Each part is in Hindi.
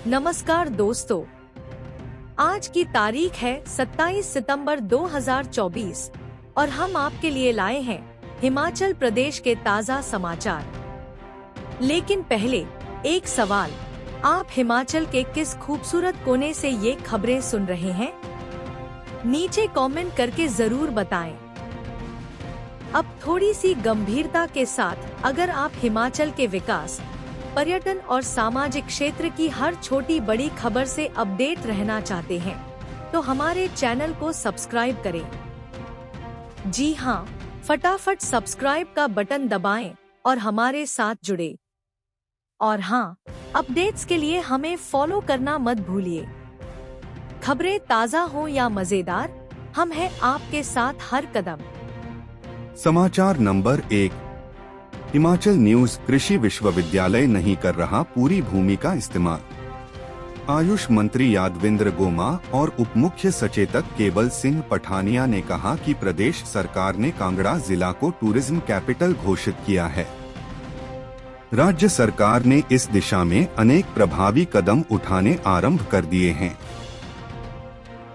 नमस्कार दोस्तों, आज की तारीख है 27 सितंबर 2024 और हम आपके लिए लाए हैं हिमाचल प्रदेश के ताज़ा समाचार। लेकिन पहले एक सवाल, आप हिमाचल के किस खूबसूरत कोने से ये खबरें सुन रहे हैं? नीचे कमेंट करके जरूर बताएं। अब थोड़ी सी गंभीरता के साथ, अगर आप हिमाचल के विकास, पर्यटन और सामाजिक क्षेत्र की हर छोटी बड़ी खबर से अपडेट रहना चाहते हैं, तो हमारे चैनल को सब्सक्राइब करें। जी हाँ, फटाफट सब्सक्राइब का बटन दबाएं और हमारे साथ जुड़े। और हाँ, अपडेट्स के लिए हमें फॉलो करना मत भूलिए। खबरें ताज़ा हो या मजेदार, हम हैं आपके साथ हर कदम। समाचार नंबर 1। हिमाचल न्यूज। कृषि विश्वविद्यालय नहीं कर रहा पूरी भूमि का इस्तेमाल। आयुष मंत्री यादविंद्र गोमा और उप मुख्य सचेतक केवल सिंह पठानिया ने कहा कि प्रदेश सरकार ने कांगड़ा जिला को टूरिज्म कैपिटल घोषित किया है। राज्य सरकार ने इस दिशा में अनेक प्रभावी कदम उठाने आरंभ कर दिए हैं।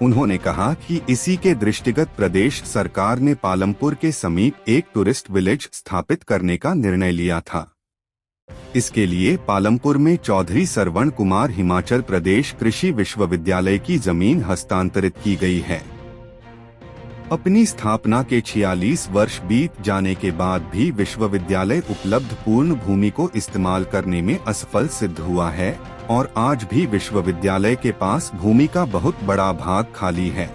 उन्होंने कहा कि इसी के दृष्टिगत प्रदेश सरकार ने पालमपुर के समीप एक टूरिस्ट विलेज स्थापित करने का निर्णय लिया था। इसके लिए पालमपुर में चौधरी सरवण कुमार हिमाचल प्रदेश कृषि विश्वविद्यालय की जमीन हस्तांतरित की गई है। अपनी स्थापना के 46 वर्ष बीत जाने के बाद भी विश्वविद्यालय उपलब्ध पूर्ण भूमि को इस्तेमाल करने में असफल सिद्ध हुआ है और आज भी विश्वविद्यालय के पास भूमि का बहुत बड़ा भाग खाली है।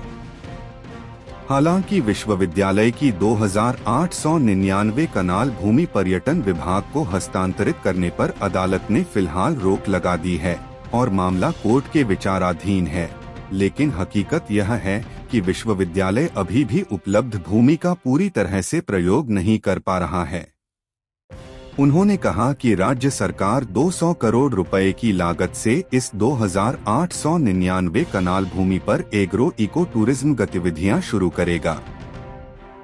हालांकि विश्वविद्यालय की 2899 कनाल भूमि पर्यटन विभाग को हस्तांतरित करने पर अदालत ने फिलहाल रोक लगा दी है और मामला कोर्ट के विचाराधीन है, लेकिन हकीकत यह है कि विश्वविद्यालय अभी भी उपलब्ध भूमि का पूरी तरह से प्रयोग नहीं कर पा रहा है। उन्होंने कहा कि राज्य सरकार 200 करोड़ रुपए की लागत से इस 2899 कनाल भूमि पर एग्रो इको टूरिज्म गतिविधियां शुरू करेगा।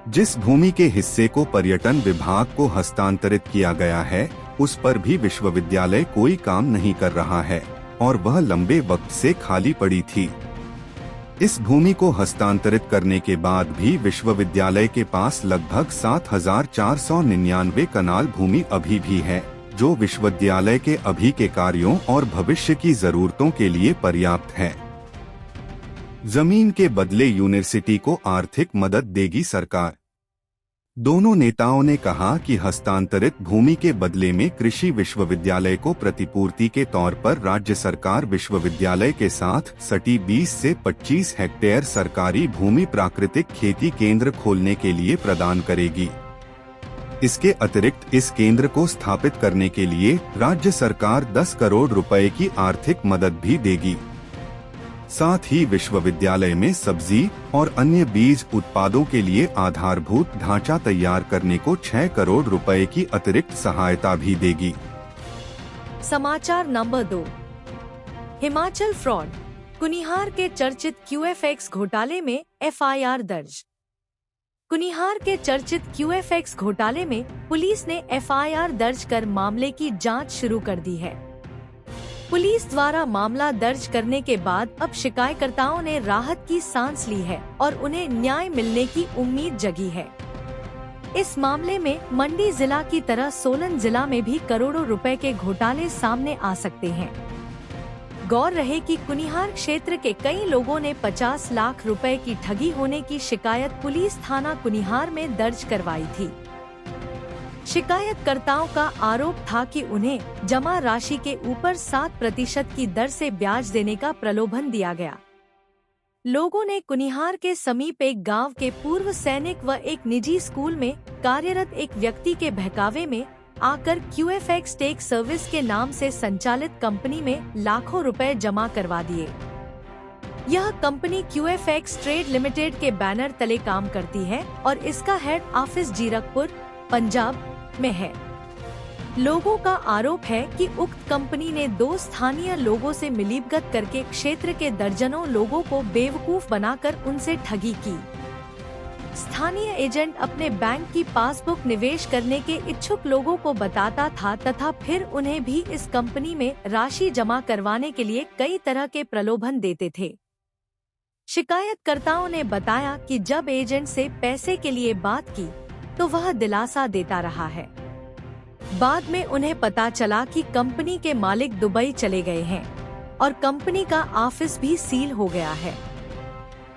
जिस भूमि के हिस्से को पर्यटन विभाग को हस्तांतरित किया गया है, उस पर भी विश्वविद्यालय कोई काम नहीं कर रहा है और वह लंबे वक्त से खाली पड़ी थी। इस भूमि को हस्तांतरित करने के बाद भी विश्वविद्यालय के पास लगभग 7499 कनाल भूमि अभी भी है, जो विश्वविद्यालय के अभी के कार्यों और भविष्य की जरूरतों के लिए पर्याप्त है। जमीन के बदले यूनिवर्सिटी को आर्थिक मदद देगी सरकार। दोनों नेताओं ने कहा कि हस्तांतरित भूमि के बदले में कृषि विश्वविद्यालय को प्रतिपूर्ति के तौर पर राज्य सरकार विश्वविद्यालय के साथ सटी 20 से 25 हेक्टेयर सरकारी भूमि प्राकृतिक खेती केंद्र खोलने के लिए प्रदान करेगी। इसके अतिरिक्त इस केंद्र को स्थापित करने के लिए राज्य सरकार 10 करोड़ रुपए की आर्थिक मदद भी देगी। साथ ही विश्वविद्यालय में सब्जी और अन्य बीज उत्पादों के लिए आधारभूत ढांचा तैयार करने को 6 करोड़ रुपए की अतिरिक्त सहायता भी देगी। समाचार नंबर 2। हिमाचल फ्रॉड, कुनिहार के चर्चित QFX घोटाले में FIR दर्ज। कुनिहार के चर्चित QFX घोटाले में पुलिस ने FIR दर्ज कर मामले की जांच शुरू कर दी है। पुलिस द्वारा मामला दर्ज करने के बाद अब शिकायतकर्ताओं ने राहत की सांस ली है और उन्हें न्याय मिलने की उम्मीद जगी है। इस मामले में मंडी जिला की तरह सोलन जिला में भी करोड़ों रुपए के घोटाले सामने आ सकते हैं। गौर रहे कि कुनिहार क्षेत्र के कई लोगों ने 50 लाख रुपए की ठगी होने की शिकायत पुलिस थाना कुनिहार में दर्ज करवाई थी। शिकायतकर्ताओं का आरोप था कि उन्हें जमा राशि के ऊपर 7% की दर से ब्याज देने का प्रलोभन दिया गया। लोगों ने कुनिहार के समीप एक गांव के पूर्व सैनिक व एक निजी स्कूल में कार्यरत एक व्यक्ति के बहकावे में आकर QFX टेक सर्विस के नाम से संचालित कंपनी में लाखों रुपए जमा करवा दिए। यह कंपनी QFX ट्रेड लिमिटेड के बैनर तले काम करती है और इसका हेड ऑफिस जीरकपुर, पंजाब में है। लोगों का आरोप है कि उक्त कंपनी ने 2 स्थानीय लोगों से मिलीभगत करके क्षेत्र के दर्जनों लोगों को बेवकूफ बनाकर उनसे ठगी की। स्थानीय एजेंट अपने बैंक की पासबुक निवेश करने के इच्छुक लोगों को बताता था तथा फिर उन्हें भी इस कंपनी में राशि जमा करवाने के लिए कई तरह के प्रलोभन देते थे। शिकायतकर्ताओं ने बताया कि जब एजेंट से पैसे के लिए बात की तो वह दिलासा देता रहा है। बाद में उन्हें पता चला कि कंपनी के मालिक दुबई चले गए हैं और कंपनी का ऑफिस भी सील हो गया है।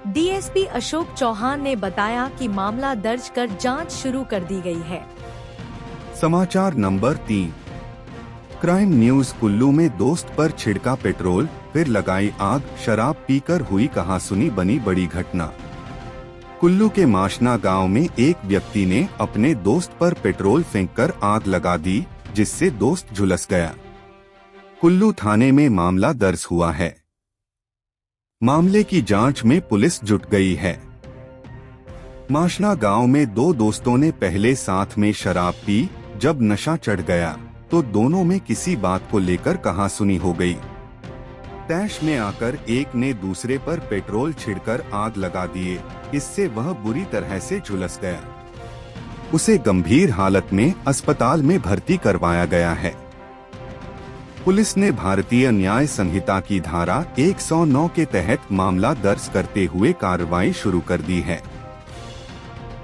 डीएसपी अशोक चौहान ने बताया कि मामला दर्ज कर जांच शुरू कर दी गई है। समाचार नंबर 3। Crime news. कुल्लू में दोस्त पर छिड़का पेट्रोल, फिर लगाई आग, शराब पीकर हुई कहासुनी बनी बड़ी घटना। कुल्लू के माशना गांव में एक व्यक्ति ने अपने दोस्त पर पेट्रोल फेंककर आग लगा दी, जिससे दोस्त झुलस गया। कुल्लू थाने में मामला दर्ज हुआ है। मामले की जांच में पुलिस जुट गई है। माशना गांव में दो दोस्तों ने पहले साथ में शराब पी। जब नशा चढ़ गया तो दोनों में किसी बात को लेकर कहासुनी हो गई। तैश में आकर एक ने दूसरे पर पेट्रोल छिड़कर आग लगा दिए। इससे वह बुरी तरह से झुलस गया। उसे गंभीर हालत में अस्पताल में भर्ती करवाया गया है। पुलिस ने भारतीय न्याय संहिता की धारा 109 के तहत मामला दर्ज करते हुए कार्रवाई शुरू कर दी है।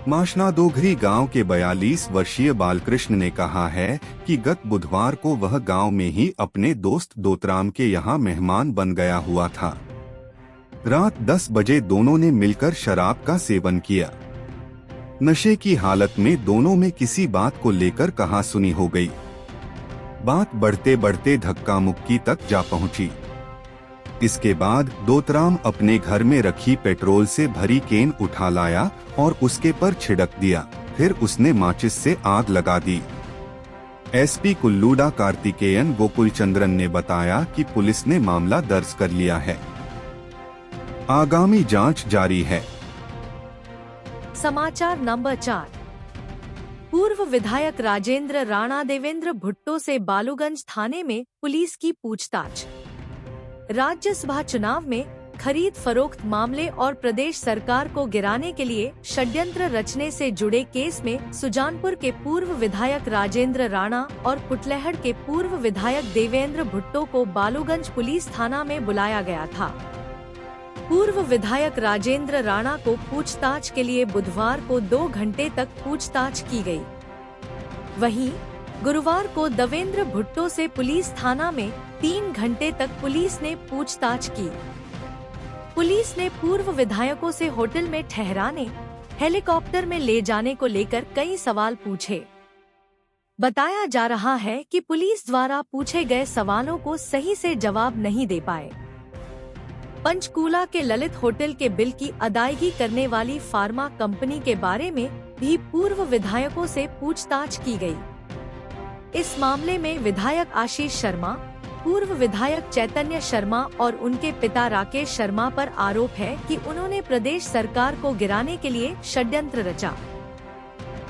माशना दोघरी गांव के 42 वर्षीय बालकृष्ण ने कहा है कि गत बुधवार को वह गांव में ही अपने दोस्त दोतराम के यहां मेहमान बन गया हुआ था। रात 10 बजे दोनों ने मिलकर शराब का सेवन किया। नशे की हालत में दोनों में किसी बात को लेकर कहासुनी हो गई। बात बढ़ते बढ़ते धक्का मुक्की तक जा पहुंची। इसके बाद दोतराम अपने घर में रखी पेट्रोल से भरी केन उठा लाया और उसके पर छिड़क दिया। फिर उसने माचिस से आग लगा दी। एसपी कुल्लूडा कार्तिकेयन गोकुलचंद्रन ने बताया कि पुलिस ने मामला दर्ज कर लिया है। आगामी जांच जारी है। समाचार नंबर 4। पूर्व विधायक राजेंद्र राणा देवेंद्र भुट्टो से बालूगंज थाने में पुलिस की पूछताछ। राज्यसभा चुनाव में खरीद फरोख्त मामले और प्रदेश सरकार को गिराने के लिए षड्यंत्र रचने से जुड़े केस में सुजानपुर के पूर्व विधायक राजेंद्र राणा और पुटलहड़ के पूर्व विधायक देवेंद्र भुट्टो को बालूगंज पुलिस थाना में बुलाया गया था। पूर्व विधायक राजेंद्र राणा को पूछताछ के लिए बुधवार को 2 घंटे तक पूछताछ की गई। वहीं गुरुवार को देवेंद्र भुट्टो से पुलिस थाना में 3 घंटे तक पुलिस ने पूछताछ की। पुलिस ने पूर्व विधायकों से होटल में ठहराने, हेलीकॉप्टर में ले जाने को लेकर कई सवाल पूछे। बताया जा रहा है कि पुलिस द्वारा पूछे गए सवालों को सही से जवाब नहीं दे पाए। पंचकूला के ललित होटल के बिल की अदायगी करने वाली फार्मा कंपनी के बारे में भी पूर्व विधायकों से पूछताछ की गई। इस मामले में विधायक आशीष शर्मा, पूर्व विधायक चैतन्य शर्मा और उनके पिता राकेश शर्मा पर आरोप है कि उन्होंने प्रदेश सरकार को गिराने के लिए षड्यंत्र रचा।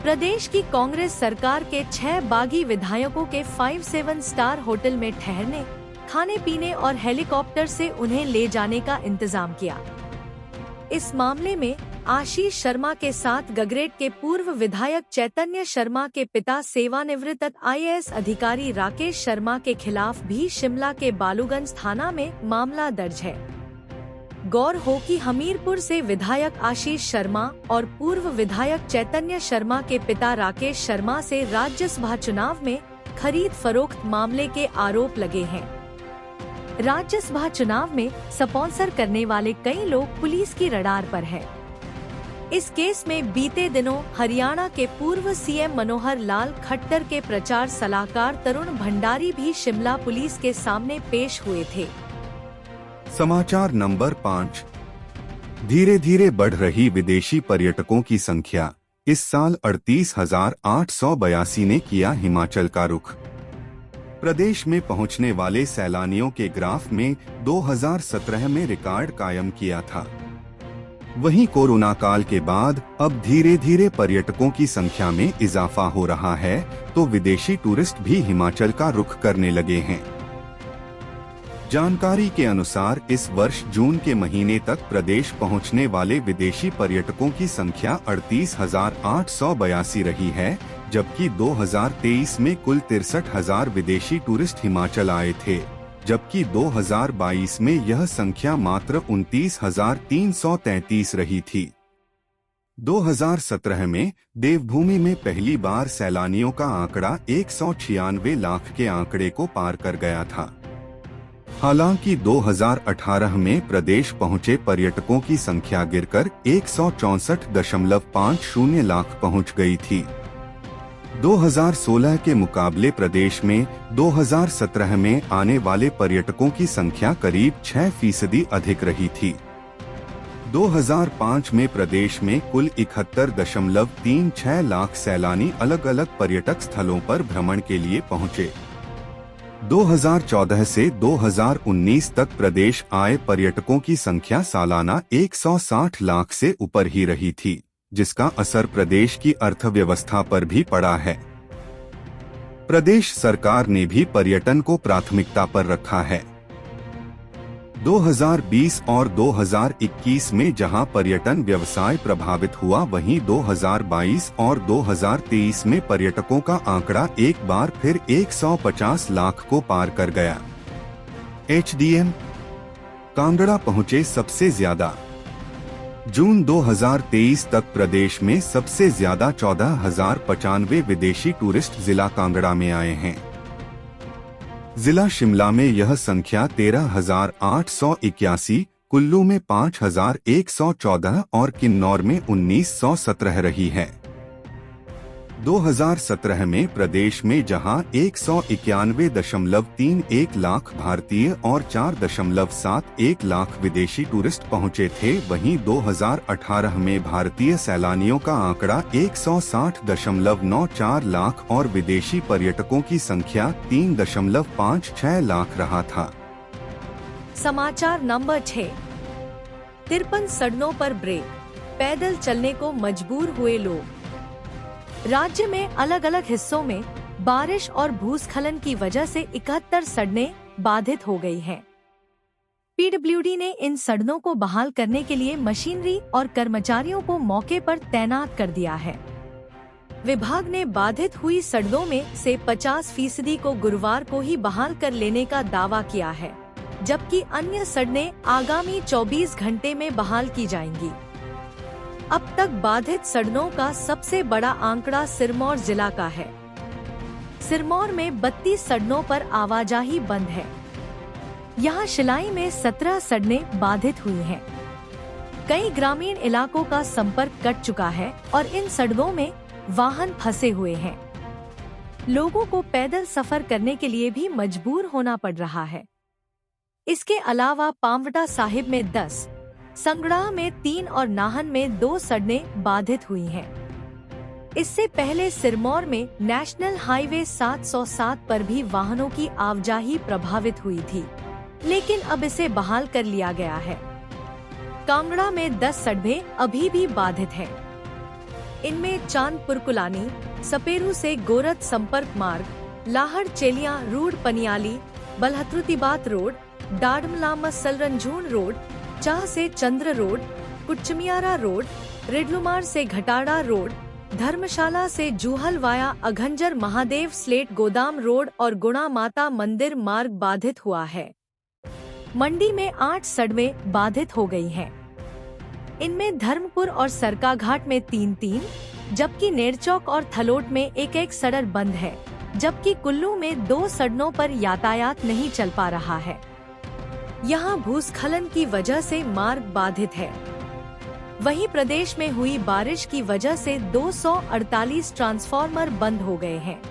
प्रदेश की कांग्रेस सरकार के 6 बागी विधायकों के 5-7 स्टार होटल में ठहरने, खाने पीने और हेलीकॉप्टर से उन्हें ले जाने का इंतजाम किया। इस मामले में आशीष शर्मा के साथ गगरेट के पूर्व विधायक चैतन्य शर्मा के पिता सेवानिवृत्त IAS अधिकारी राकेश शर्मा के खिलाफ भी शिमला के बालूगंज थाना में मामला दर्ज है। गौर हो कि हमीरपुर से विधायक आशीष शर्मा और पूर्व विधायक चैतन्य शर्मा के पिता राकेश शर्मा से राज्यसभा चुनाव में खरीद फरोख्त मामले के आरोप लगे हैं। राज्यसभा चुनाव में स्पॉन्सर करने वाले कई लोग पुलिस की रडार पर हैं। इस केस में बीते दिनों हरियाणा के पूर्व सीएम मनोहर लाल खट्टर के प्रचार सलाहकार तरुण भंडारी भी शिमला पुलिस के सामने पेश हुए थे। समाचार नंबर 5। धीरे धीरे बढ़ रही विदेशी पर्यटकों की संख्या। इस साल 38,882 ने किया हिमाचल का रुख। प्रदेश में पहुंचने वाले सैलानियों के ग्राफ में 2017 में रिकॉर्ड कायम किया था। वहीं कोरोना काल के बाद अब धीरे धीरे पर्यटकों की संख्या में इजाफा हो रहा है, तो विदेशी टूरिस्ट भी हिमाचल का रुख करने लगे हैं। जानकारी के अनुसार इस वर्ष जून के महीने तक प्रदेश पहुंचने वाले विदेशी पर्यटकों की संख्या 38,882 रही है, जबकि 2023 में कुल 63,000 विदेशी टूरिस्ट हिमाचल आए थे, जबकि 2022 में यह संख्या मात्र 29,333 रही थी। 2017 में देवभूमि में पहली बार सैलानियों का आंकड़ा 196 लाख के आंकड़े को पार कर गया था। हालांकि 2018 में प्रदेश पहुंचे पर्यटकों की संख्या गिरकर 164.50 लाख पहुंच गई थी। 2016 के मुकाबले प्रदेश में 2017 में आने वाले पर्यटकों की संख्या करीब 6% अधिक रही थी। 2005 में प्रदेश में कुल 71.36 लाख सैलानी अलग अलग पर्यटक स्थलों पर भ्रमण के लिए पहुंचे। 2014 से 2019 तक प्रदेश आए पर्यटकों की संख्या सालाना 160 लाख से ऊपर ही रही थी, जिसका असर प्रदेश की अर्थव्यवस्था पर भी पड़ा है। प्रदेश सरकार ने भी पर्यटन को प्राथमिकता पर रखा है। 2020 और 2021 में जहां पर्यटन व्यवसाय प्रभावित हुआ, वहीं 2022 और 2023 में पर्यटकों का आंकड़ा एक बार फिर 150 लाख को पार कर गया। HDM कांगड़ा पहुंचे सबसे ज्यादा। जून 2023 तक प्रदेश में सबसे ज्यादा 14,095 विदेशी टूरिस्ट जिला कांगड़ा में आए हैं। जिला शिमला में यह संख्या 13,881, कुल्लू में 5,114 और किन्नौर में 1,917 रही है। 2017 में प्रदेश में जहां 191.31 लाख भारतीय और 4.71 लाख विदेशी टूरिस्ट पहुंचे थे, वहीं 2018 में भारतीय सैलानियों का आंकड़ा 160.94 लाख और विदेशी पर्यटकों की संख्या 3.56 लाख रहा था। समाचार नंबर 6। 53 सड़कों पर ब्रेक, पैदल चलने को मजबूर हुए लोग। राज्य में अलग अलग हिस्सों में बारिश और भूस्खलन की वजह से 71 सड़कें बाधित हो गई हैं। पीडब्ल्यूडी ने इन सड़कों को बहाल करने के लिए मशीनरी और कर्मचारियों को मौके पर तैनात कर दिया है। विभाग ने बाधित हुई सड़कों में से 50% को गुरुवार को ही बहाल कर लेने का दावा किया है, जबकि अन्य सड़कें आगामी 24 घंटे में बहाल की जाएंगी। अब तक बाधित सड़कों का सबसे बड़ा आंकड़ा सिरमौर जिला का है। सिरमौर में 32 सड़कों पर आवाजाही बंद है। यहाँ शिलाई में 17 सड़कें बाधित हुई हैं। कई ग्रामीण इलाकों का संपर्क कट चुका है और इन सड़कों में वाहन फंसे हुए हैं। लोगों को पैदल सफर करने के लिए भी मजबूर होना पड़ रहा है। इसके अलावा पांवटा साहिब में 10, संगड़ा में 3 और नाहन में 2 सड़कें बाधित हुई हैं। इससे पहले सिरमौर में नेशनल हाईवे 707 पर भी वाहनों की आवाजाही प्रभावित हुई थी, लेकिन अब इसे बहाल कर लिया गया है। कांगड़ा में 10 सड़कें अभी भी बाधित हैं। इनमें चांदपुर कुलानी, सपेरू से गोरत संपर्क मार्ग, लाहड़ Chelliah road Paniyali, बलहत्रुतिबात road, डाडमलाम सलरंझून road, चाह से चंद्र रोड, कुचमियारा रोड, रिडलुमार से घटाड़ा रोड, धर्मशाला से जूहल वाया अघंजर महादेव स्लेट गोदाम रोड और गुणा माता मंदिर मार्ग बाधित हुआ है। मंडी में 8 सड़कें बाधित हो गई हैं। इनमें धर्मपुर और सरकाघाट में 3-3, जबकि नेरचौक और थलोट में 1-1 सड़क बंद है, जबकि कुल्लू में 2 सड़कों पर यातायात नहीं चल पा रहा है। यहाँ भूस्खलन की वजह से मार्ग बाधित है। वहीं प्रदेश में हुई बारिश की वजह से 248 ट्रांसफार्मर बंद हो गए हैं।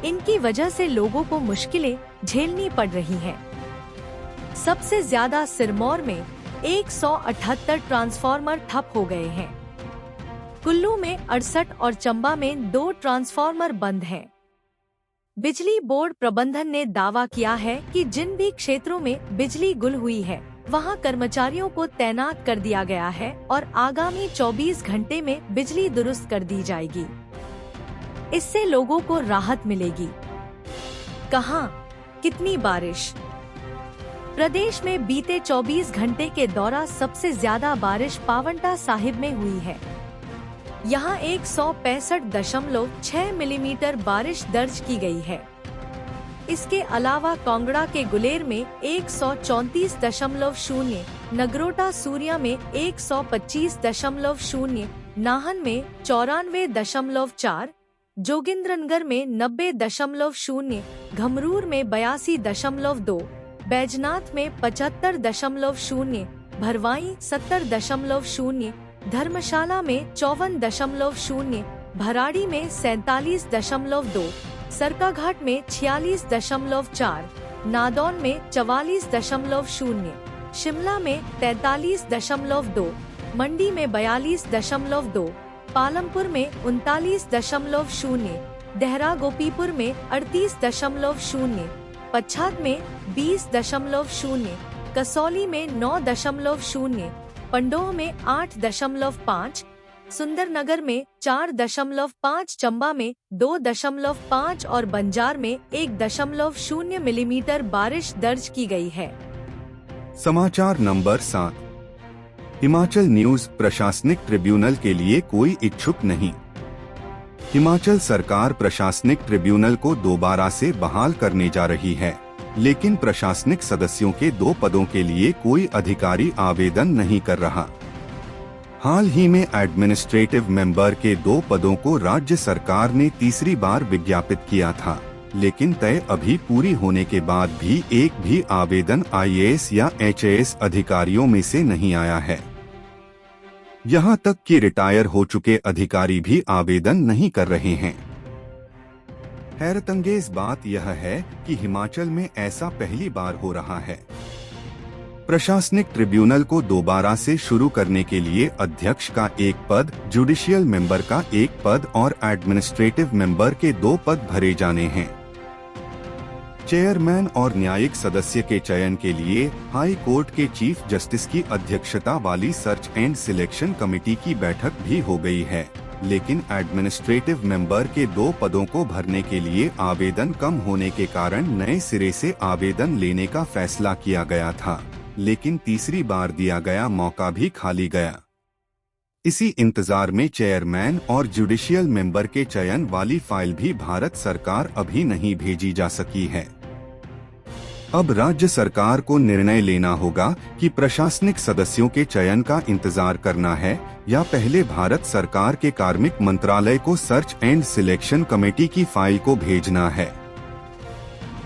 इनकी वजह से लोगों को मुश्किलें झेलनी पड़ रही हैं। सबसे ज्यादा सिरमौर में 178 ट्रांसफार्मर ठप हो गए हैं। कुल्लू में 68 और चंबा में 2 ट्रांसफार्मर बंद हैं। बिजली बोर्ड प्रबंधन ने दावा किया है कि जिन भी क्षेत्रों में बिजली गुल हुई है, वहां कर्मचारियों को तैनात कर दिया गया है और आगामी 24 घंटे में बिजली दुरुस्त कर दी जाएगी। इससे लोगों को राहत मिलेगी। कहां कितनी बारिश? प्रदेश में बीते 24 घंटे के दौरान सबसे ज्यादा बारिश पावंटा साहिब में हुई है। यहाँ 165.6 मिलीमीटर बारिश दर्ज की गई है। इसके अलावा कांगड़ा के गुलेर में 134.0, नगरोटा सूर्या में 125.0, नाहन में 94.4, जोगिंद्रनगर में 90.0, घमरूर में 82.2, बैजनाथ में 75.0, भरवाई 70.0, धर्मशाला में 54.0, भराड़ी में 47.2, सरकाघाट में 46.4, नादौन में 44.0, शिमला में 43.2, मंडी में 42.2, पालमपुर में 39.0, देहरा गोपीपुर में 38.0, पच्छाद में 20.0, कसौली में 9.0, पंडोह में 8.5, सुंदरनगर में 4.5, चंबा में 2.5 और बंजार में 1.0 मिलीमीटर बारिश दर्ज की गई है। समाचार नंबर 7। हिमाचल न्यूज प्रशासनिक ट्रिब्यूनल के लिए कोई इच्छुक नहीं। हिमाचल सरकार प्रशासनिक ट्रिब्यूनल को दोबारा से बहाल करने जा रही है, लेकिन प्रशासनिक सदस्यों के 2 पदों के लिए कोई अधिकारी आवेदन नहीं कर रहा। हाल ही में एडमिनिस्ट्रेटिव मेंबर के 2 पदों को राज्य सरकार ने तीसरी बार विज्ञापित किया था, लेकिन तय अभी पूरी होने के बाद भी एक भी आवेदन IAS या HAS अधिकारियों में से नहीं आया है। यहाँ तक कि रिटायर हो चुके अधिकारी भी आवेदन नहीं कर रहे हैं। हैरतअंगेज बात यह है कि हिमाचल में ऐसा पहली बार हो रहा है। प्रशासनिक ट्रिब्यूनल को दोबारा से शुरू करने के लिए अध्यक्ष का 1 पद, जुडिशियल मेंबर का 1 पद और एडमिनिस्ट्रेटिव मेंबर के 2 पद भरे जाने हैं। चेयरमैन और न्यायिक सदस्य के चयन के लिए हाई कोर्ट के चीफ जस्टिस की अध्यक्षता वाली सर्च एंड सिलेक्शन कमेटी की बैठक भी हो गई है, लेकिन एडमिनिस्ट्रेटिव मेंबर के 2 पदों को भरने के लिए आवेदन कम होने के कारण नए सिरे से आवेदन लेने का फैसला किया गया था, लेकिन तीसरी बार दिया गया मौका भी खाली गया। इसी इंतजार में चेयरमैन और जुडिशियल मेंबर के चयन वाली फाइल भी भारत सरकार अभी नहीं भेजी जा सकी है। अब राज्य सरकार को निर्णय लेना होगा कि प्रशासनिक सदस्यों के चयन का इंतजार करना है या पहले भारत सरकार के कार्मिक मंत्रालय को सर्च एंड सिलेक्शन कमेटी की फाइल को भेजना है।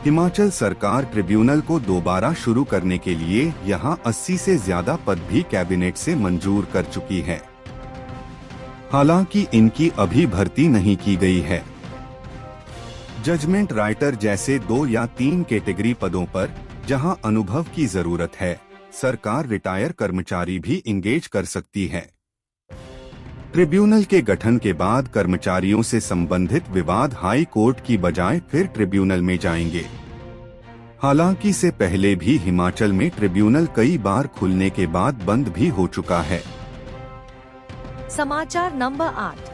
हिमाचल सरकार ट्रिब्यूनल को दोबारा शुरू करने के लिए यहां 80 से ज्यादा पद भी कैबिनेट से मंजूर कर चुकी है। हालांकि इनकी अभी भर्ती नहीं की गई है। जजमेंट राइटर जैसे 2 या 3 कैटेगरी पदों पर जहां अनुभव की जरूरत है, सरकार रिटायर कर्मचारी भी इंगेज कर सकती है। ट्रिब्यूनल के गठन के बाद कर्मचारियों से संबंधित विवाद हाई कोर्ट की बजाय फिर ट्रिब्यूनल में जाएंगे। हालांकि से पहले भी हिमाचल में ट्रिब्यूनल कई बार खुलने के बाद बंद भी हो चुका है। समाचार नंबर 8।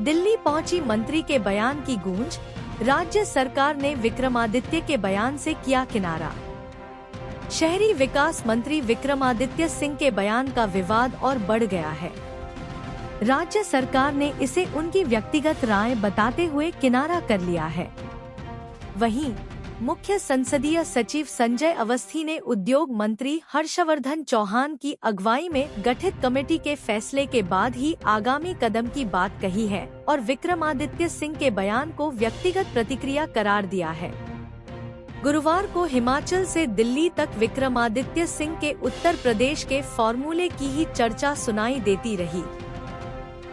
दिल्ली पहुंची मंत्री के बयान की गूंज, राज्य सरकार ने विक्रमादित्य के बयान से किया किनारा। शहरी विकास मंत्री विक्रमादित्य सिंह के बयान का विवाद और बढ़ गया है। राज्य सरकार ने इसे उनकी व्यक्तिगत राय बताते हुए किनारा कर लिया है। वहीं मुख्य संसदीय सचिव संजय अवस्थी ने उद्योग मंत्री हर्षवर्धन चौहान की अगुवाई में गठित कमेटी के फैसले के बाद ही आगामी कदम की बात कही है और विक्रमादित्य सिंह के बयान को व्यक्तिगत प्रतिक्रिया करार दिया है। गुरुवार को हिमाचल से दिल्ली तक विक्रमादित्य सिंह के उत्तर प्रदेश के फॉर्मूले की ही चर्चा सुनाई देती रही।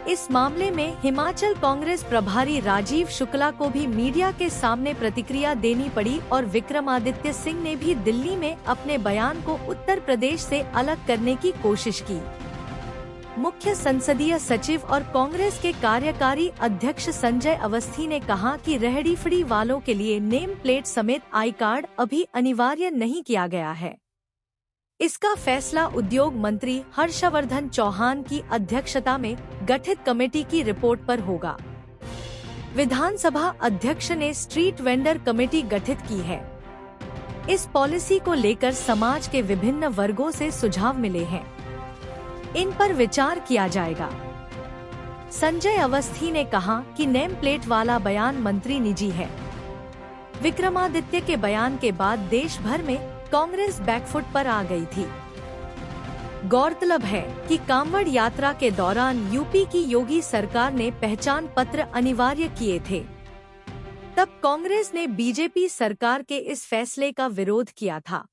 इस मामले में हिमाचल कांग्रेस प्रभारी राजीव शुक्ला को भी मीडिया के सामने प्रतिक्रिया देनी पड़ी और विक्रमादित्य सिंह ने भी दिल्ली में अपने बयान को उत्तर प्रदेश से अलग करने की कोशिश की। मुख्य संसदीय सचिव और कांग्रेस के कार्यकारी अध्यक्ष संजय अवस्थी ने कहा कि रेहड़ी फड़ी वालों के लिए नेम प्लेट समेत आई कार्ड अभी अनिवार्य नहीं किया गया है। इसका फैसला उद्योग मंत्री हर्षवर्धन चौहान की अध्यक्षता में गठित कमेटी की रिपोर्ट पर होगा। विधानसभा अध्यक्ष ने स्ट्रीट वेंडर कमेटी गठित की है। इस पॉलिसी को लेकर समाज के विभिन्न वर्गों से सुझाव मिले हैं। इन पर विचार किया जाएगा। संजय अवस्थी ने कहा कि नेम प्लेट वाला बयान मंत्री निजी है। विक्रमादित्य के बयान के बाद देश भर में कांग्रेस बैकफुट पर आ गई थी। गौरतलब है कि कांवड़ यात्रा के दौरान यूपी की योगी सरकार ने पहचान पत्र अनिवार्य किए थे। तब कांग्रेस ने बीजेपी सरकार के इस फैसले का विरोध किया था।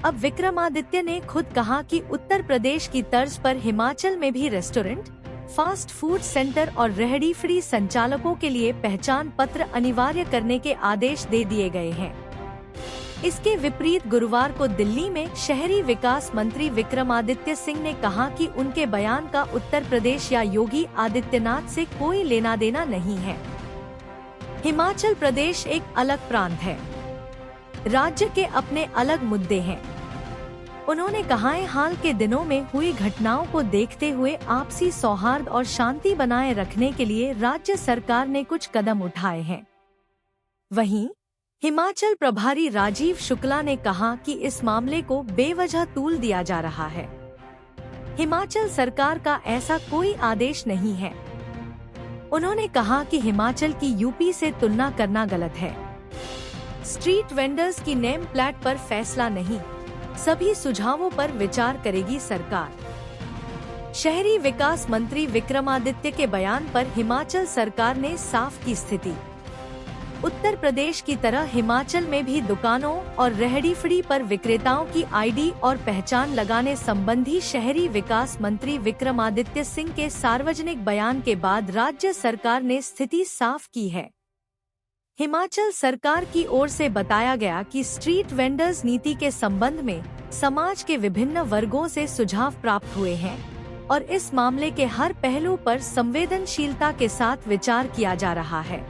अब विक्रमादित्य ने खुद कहा कि उत्तर प्रदेश की तर्ज पर हिमाचल में भी रेस्टोरेंट, फास्ट फूड सेंटर और रेहड़ी फड़ी संचालकों के लिए पहचान पत्र अनिवार्य करने के आदेश दे दिए गए हैं। इसके विपरीत गुरुवार को दिल्ली में शहरी विकास मंत्री विक्रमादित्य सिंह ने कहा कि उनके बयान का उत्तर प्रदेश या योगी आदित्यनाथ से कोई लेना देना नहीं है। हिमाचल प्रदेश एक अलग प्रांत है। राज्य के अपने अलग मुद्दे हैं। उन्होंने कहा है, हाल के दिनों में हुई घटनाओं को देखते हुए आपसी सौहार्द और शांति बनाए रखने के लिए राज्य सरकार ने कुछ कदम उठाए हैं। वहीं हिमाचल प्रभारी राजीव शुक्ला ने कहा कि इस मामले को बेवजह तूल दिया जा रहा है। हिमाचल सरकार का ऐसा कोई आदेश नहीं है। उन्होंने कहा कि हिमाचल की यूपी से तुलना करना गलत है। स्ट्रीट वेंडर्स की नेम प्लेट पर फैसला नहीं, सभी सुझावों पर विचार करेगी सरकार। शहरी विकास मंत्री विक्रमादित्य के बयान पर हिमाचल सरकार ने साफ की स्थिति। उत्तर प्रदेश की तरह हिमाचल में भी दुकानों और रेहड़ी फड़ी पर विक्रेताओं की आईडी और पहचान लगाने संबंधी शहरी विकास मंत्री विक्रमादित्य सिंह के सार्वजनिक बयान के बाद राज्य सरकार ने स्थिति साफ की है। हिमाचल सरकार की ओर से बताया गया कि स्ट्रीट वेंडर्स नीति के संबंध में समाज के विभिन्न वर्गों से सुझाव प्राप्त हुए हैं और इस मामले के हर पहलू पर संवेदनशीलता के साथ विचार किया जा रहा है।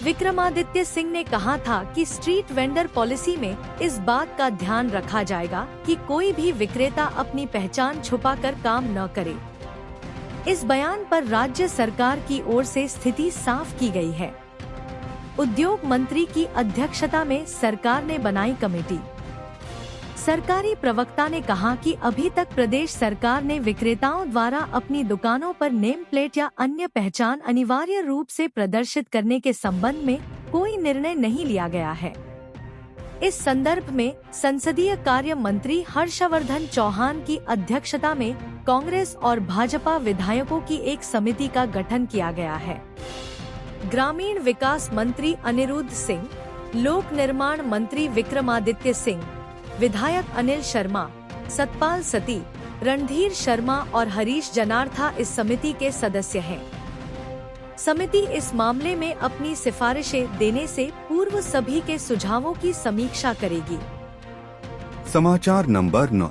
विक्रमादित्य सिंह ने कहा था कि स्ट्रीट वेंडर पॉलिसी में इस बात का ध्यान रखा जाएगा कि कोई भी विक्रेता अपनी पहचान छुपाकर काम न करे। इस बयान पर राज्य सरकार की ओर से स्थिति साफ की गई है। उद्योग मंत्री की अध्यक्षता में सरकार ने बनाई कमेटी। सरकारी प्रवक्ता ने कहा कि अभी तक प्रदेश सरकार ने विक्रेताओं द्वारा अपनी दुकानों पर नेम प्लेट या अन्य पहचान अनिवार्य रूप से प्रदर्शित करने के संबंध में कोई निर्णय नहीं लिया गया है। इस संदर्भ में संसदीय कार्य मंत्री हर्षवर्धन चौहान की अध्यक्षता में कांग्रेस और भाजपा विधायकों की एक समिति का गठन किया गया है। ग्रामीण विकास मंत्री अनिरुद्ध सिंह, लोक निर्माण मंत्री विक्रमादित्य सिंह, विधायक अनिल शर्मा, सतपाल सती, रणधीर शर्मा और हरीश जनार्था इस समिति के सदस्य हैं। समिति इस मामले में अपनी सिफारिशें देने से पूर्व सभी के सुझावों की समीक्षा करेगी। समाचार नंबर 9।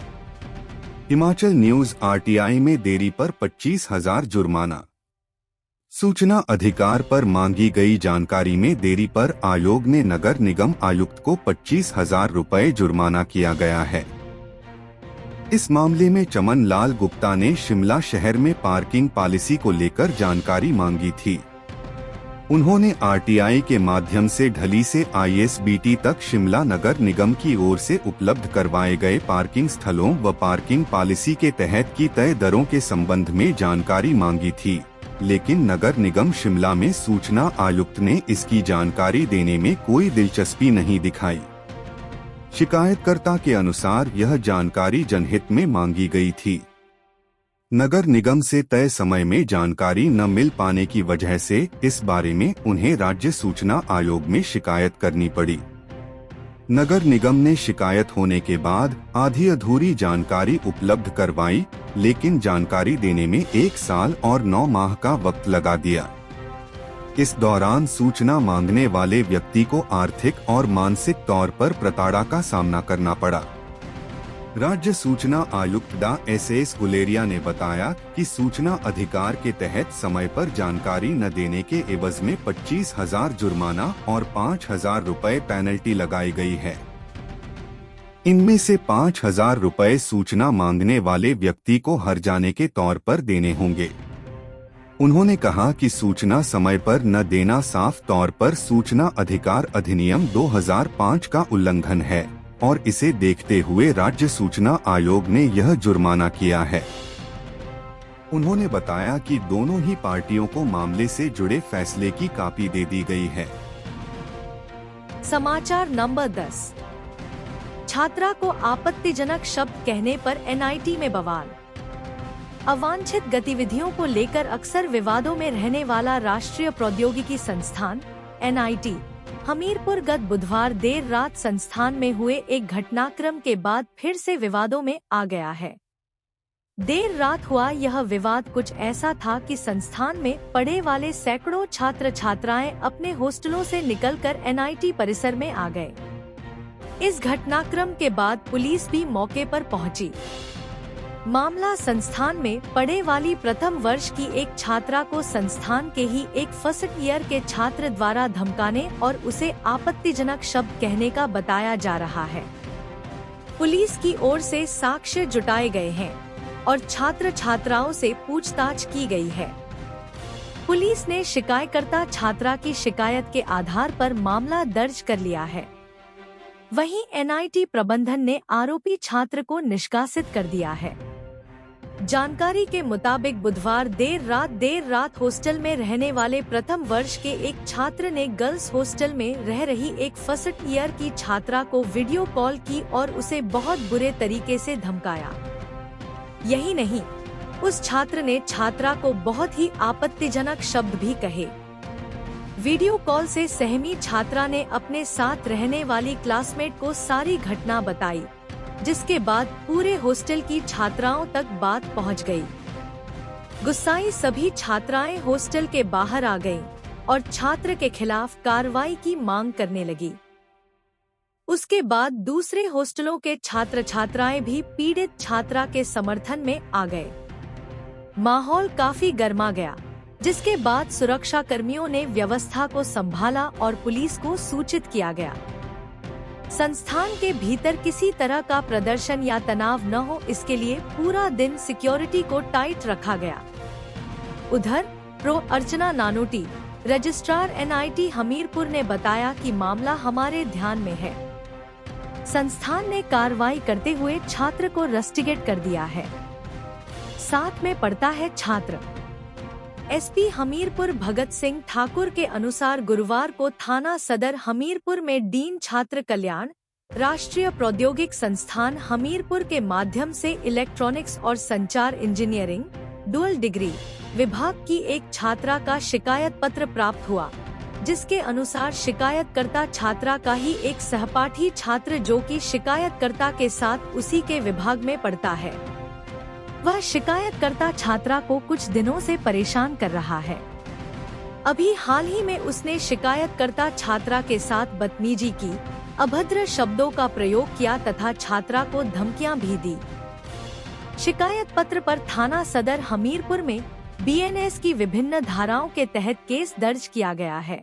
हिमाचल न्यूज आरटीआई में देरी पर 25,000 जुर्माना। सूचना अधिकार पर मांगी गई जानकारी में देरी पर आयोग ने नगर निगम आयुक्त को 25,000 रुपए जुर्माना किया गया है। इस मामले में चमन लाल गुप्ता ने शिमला शहर में पार्किंग पॉलिसी को लेकर जानकारी मांगी थी। उन्होंने आरटीआई के माध्यम से ढली से आईएसबीटी तक शिमला नगर निगम की ओर से उपलब्ध करवाए गए पार्किंग स्थलों व पार्किंग पॉलिसी के तहत की तय दरों के संबंध में जानकारी मांगी थी, लेकिन नगर निगम शिमला में सूचना आयुक्त ने इसकी जानकारी देने में कोई दिलचस्पी नहीं दिखाई। शिकायतकर्ता के अनुसार यह जानकारी जनहित में मांगी गई थी। नगर निगम से तय समय में जानकारी न मिल पाने की वजह से इस बारे में उन्हें राज्य सूचना आयोग में शिकायत करनी पड़ी। नगर निगम ने शिकायत होने के बाद आधी अधूरी जानकारी उपलब्ध करवाई, लेकिन जानकारी देने में 1 साल और 9 माह का वक्त लगा दिया। इस दौरान सूचना मांगने वाले व्यक्ति को आर्थिक और मानसिक तौर पर प्रताड़ना का सामना करना पड़ा। राज्य सूचना आयुक्त डा एस गुलेरिया ने बताया कि सूचना अधिकार के तहत समय पर जानकारी न देने के एवज में 25,000 जुर्माना और 5,000 रुपए पेनल्टी लगाई गई है। इनमें से 5,000 रुपए सूचना मांगने वाले व्यक्ति को हर्जाने के तौर पर देने होंगे। उन्होंने कहा कि सूचना समय पर न देना साफ तौर पर सूचना अधिकार अधिनियम 2005 का उल्लंघन है और इसे देखते हुए राज्य सूचना आयोग ने यह जुर्माना किया है। उन्होंने बताया कि दोनों ही पार्टियों को मामले से जुड़े फैसले की कॉपी दे दी गई है। समाचार नंबर 10। छात्रा को आपत्तिजनक शब्द कहने पर एनआईटी में बवाल। अवांछित गतिविधियों को लेकर अक्सर विवादों में रहने वाला राष्ट्रीय प्रौद्योगिकी संस्थान एनआईटी हमीरपुर गत बुधवार देर रात संस्थान में हुए एक घटनाक्रम के बाद फिर से विवादों में आ गया है। देर रात हुआ यह विवाद कुछ ऐसा था कि संस्थान में पढ़े वाले सैकड़ों छात्र छात्राएं अपने हॉस्टलों से निकलकर एनआईटी परिसर में आ गए। इस घटनाक्रम के बाद पुलिस भी मौके पर पहुंची। मामला संस्थान में पढ़े वाली प्रथम वर्ष की एक छात्रा को संस्थान के ही एक फर्स्ट ईयर के छात्र द्वारा धमकाने और उसे आपत्तिजनक शब्द कहने का बताया जा रहा है। पुलिस की ओर से साक्ष्य जुटाए गए हैं और छात्र छात्राओं से पूछताछ की गई है। पुलिस ने शिकायतकर्ता छात्रा की शिकायत के आधार पर मामला दर्ज कर लिया है। वहीं एनआईटी प्रबंधन ने आरोपी छात्र को निष्कासित कर दिया है। जानकारी के मुताबिक बुधवार देर रात हॉस्टल में रहने वाले प्रथम वर्ष के एक छात्र ने गर्ल्स हॉस्टल में रह रही एक फर्स्ट ईयर की छात्रा को वीडियो कॉल की और उसे बहुत बुरे तरीके से धमकाया। यही नहीं, उस छात्र ने छात्रा को बहुत ही आपत्तिजनक शब्द भी कहे। वीडियो कॉल से सहमी छात्रा ने अपने साथ रहने वाली क्लासमेट को सारी घटना बताई, जिसके बाद पूरे हॉस्टल की छात्राओं तक बात पहुंच गई। गुस्साई सभी छात्राएं हॉस्टल के बाहर आ गईं और छात्र के खिलाफ कार्रवाई की मांग करने लगी। उसके बाद दूसरे हॉस्टलों के छात्र छात्राएं भी पीड़ित छात्रा के समर्थन में आ गए। माहौल काफी गर्मा गया, जिसके बाद सुरक्षा कर्मियों ने व्यवस्था को संभाला और पुलिस को सूचित किया गया। संस्थान के भीतर किसी तरह का प्रदर्शन या तनाव न हो, इसके लिए पूरा दिन सिक्योरिटी को टाइट रखा गया। उधर प्रो अर्चना नानोटी, रजिस्ट्रार एनआईटी हमीरपुर ने बताया कि मामला हमारे ध्यान में है। संस्थान ने कार्रवाई करते हुए छात्र को रस्टिकेट कर दिया है। साथ में पढ़ता है छात्र। एसपी हमीरपुर भगत सिंह ठाकुर के अनुसार गुरुवार को थाना सदर हमीरपुर में डीन छात्र कल्याण राष्ट्रीय प्रौद्योगिक संस्थान हमीरपुर के माध्यम से इलेक्ट्रॉनिक्स और संचार इंजीनियरिंग डुअल डिग्री विभाग की एक छात्रा का शिकायत पत्र प्राप्त हुआ, जिसके अनुसार शिकायतकर्ता छात्रा का ही एक सहपाठी छात्र जो कि शिकायतकर्ता के साथ उसी के विभाग में पढ़ता है, वह शिकायतकर्ता छात्रा को कुछ दिनों से परेशान कर रहा है। अभी हाल ही में उसने शिकायतकर्ता छात्रा के साथ बदतमीजी की, अभद्र शब्दों का प्रयोग किया तथा छात्रा को धमकियां भी दी। शिकायत पत्र पर थाना सदर हमीरपुर में बीएनएस की विभिन्न धाराओं के तहत केस दर्ज किया गया है।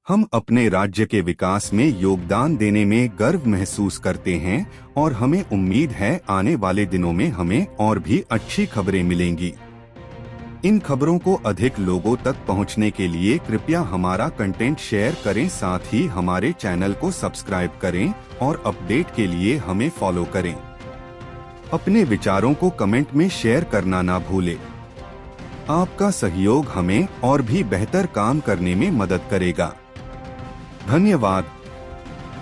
हम अपने राज्य के विकास में योगदान देने में गर्व महसूस करते हैं और हमें उम्मीद है आने वाले दिनों में हमें और भी अच्छी खबरें मिलेंगी। इन खबरों को अधिक लोगों तक पहुंचने के लिए कृपया हमारा कंटेंट शेयर करें, साथ ही हमारे चैनल को सब्सक्राइब करें और अपडेट के लिए हमें फॉलो करें। अपने विचारों को कमेंट में शेयर करना ना भूलें। आपका सहयोग हमें और भी बेहतर काम करने में मदद करेगा। धन्यवाद।